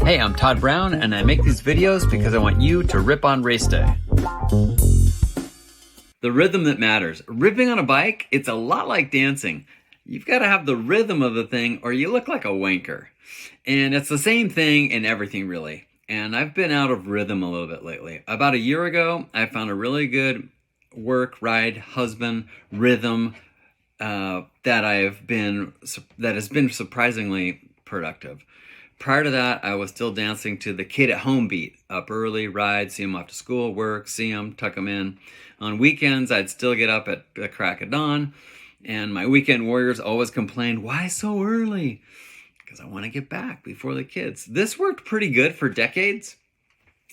Hey, I'm Todd Brown, and I make these videos because I want you to rip on race day. The rhythm that matters. Ripping on a bike, it's a lot like dancing. You've got to have the rhythm of the thing or you look like a wanker. And it's the same thing in everything, really. And I've been out of rhythm a little bit lately. About a year ago, I found a really good work, ride, husband rhythm that has been surprisingly productive. Prior to that, I was still dancing to the kid at home beat. Up early, ride, see him off to school, work, see him, tuck him in. On weekends, I'd still get up at the crack of dawn. And my weekend warriors always complained, why so early? Because I want to get back before the kids. This worked pretty good for decades.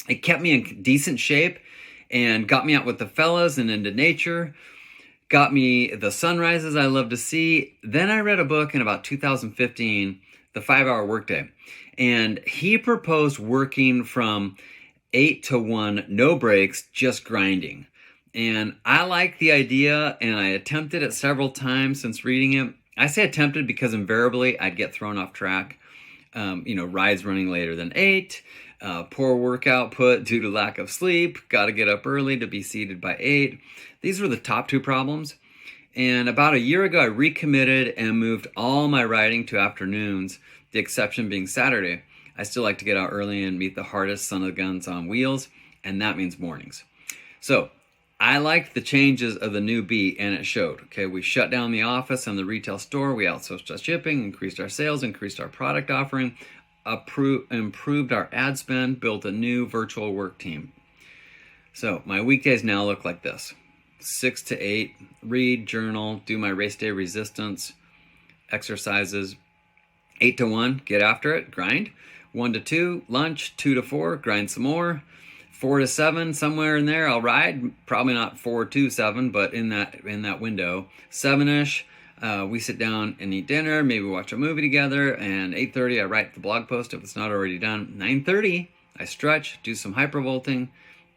It kept me in decent shape and got me out with the fellas and into nature. Got me the sunrises I love to see. Then I read a book in about 2015, The 5-Hour Workday. And he proposed working from 8 to 1, no breaks, just grinding. And I like the idea, and I attempted it several times since reading it. I say attempted because invariably I'd get thrown off track. Rides running later than 8, poor work output due to lack of sleep, got to get up early to be seated by 8. These were the top two problems. And about a year ago, I recommitted and moved all my riding to afternoons, the exception being Saturday. I still like to get out early and meet the hardest son of guns on wheels, and that means mornings. So I liked the changes of the new beat, and it showed. Okay, we shut down the office and the retail store. We outsourced our shipping, increased our sales, increased our product offering, improved our ad spend, built a new virtual work team. So my weekdays now look like this. 6 to 8, read, journal, do my race day resistance, exercises. 8 to 1, get after it, grind. 1 to 2, lunch. 2 to 4, grind some more. 4 to 7, somewhere in there, I'll ride. Probably not 4 to 7, but in that window. 7-ish, we sit down and eat dinner, maybe watch a movie together. And 8:30, I write the blog post if it's not already done. 9:30, I stretch, do some hypervolting.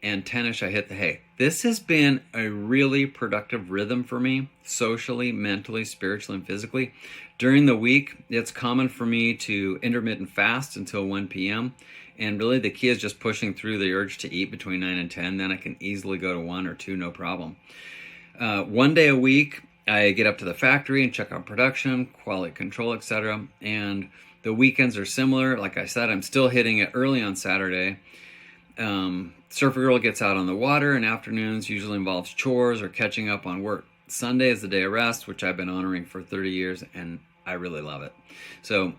And 10-ish, I hit the hay. This has been a really productive rhythm for me, socially, mentally, spiritually, and physically. During the week, it's common for me to intermittent fast until 1 p.m. And really the key is just pushing through the urge to eat between 9 and 10. Then I can easily go to 1 or 2, no problem. 1 day a week, I get up to the factory and check out production, quality control, etc. And the weekends are similar. Like I said, I'm still hitting it early on Saturday. Surfer Girl gets out on the water, and afternoons usually involves chores or catching up on work. Sunday is the day of rest, which I've been honoring for 30 years, and I really love it. So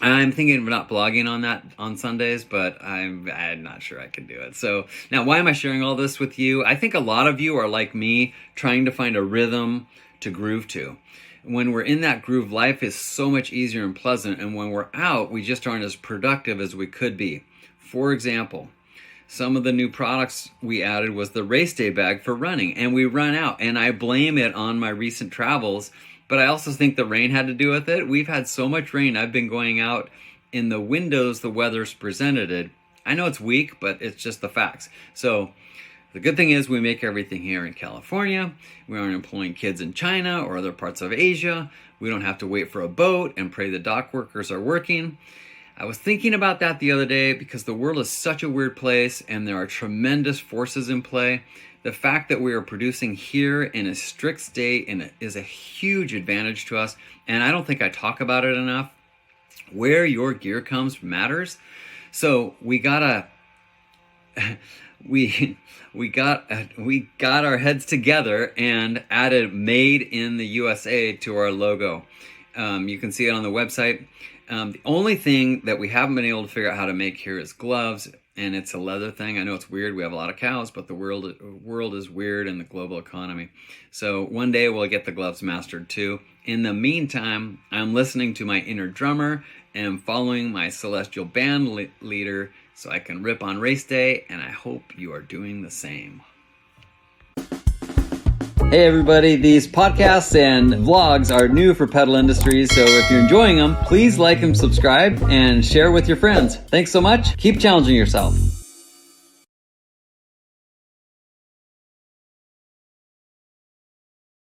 I'm thinking of not blogging on that on Sundays, but I'm not sure I can do it. So now, why am I sharing all this with you? I think a lot of you are like me, trying to find a rhythm to groove to. When we're in that groove, life is so much easier and pleasant, and when we're out, we just aren't as productive as we could be. For example, some of the new products we added was the RaceDay bag for running, and we run out, and I blame it on my recent travels, but I also think the rain had to do with it. We've had so much rain. I've been going out in the windows the weather's presented it. I know it's weak, but it's just the facts. So the good thing is we make everything here in California. We aren't employing kids in China or other parts of Asia. We don't have to wait for a boat and pray the dock workers are working. I was thinking about that the other day because the world is such a weird place and there are tremendous forces in play. The fact that we are producing here in a strict state is a huge advantage to us, and I don't think I talk about it enough. Where your gear comes matters. So we got our heads together and added "Made in the USA" to our logo. You can see it on the website. The only thing that we haven't been able to figure out how to make here is gloves, and it's a leather thing. I know it's weird. We have a lot of cows, but the world is weird in the global economy. So one day we'll get the gloves mastered too. In the meantime, I'm listening to my inner drummer and following my celestial band leader so I can rip on race day, and I hope you are doing the same. Hey everybody, these podcasts and vlogs are new for Pedal Industries, so if you're enjoying them, please like and subscribe and share with your friends. Thanks so much. Keep challenging yourself.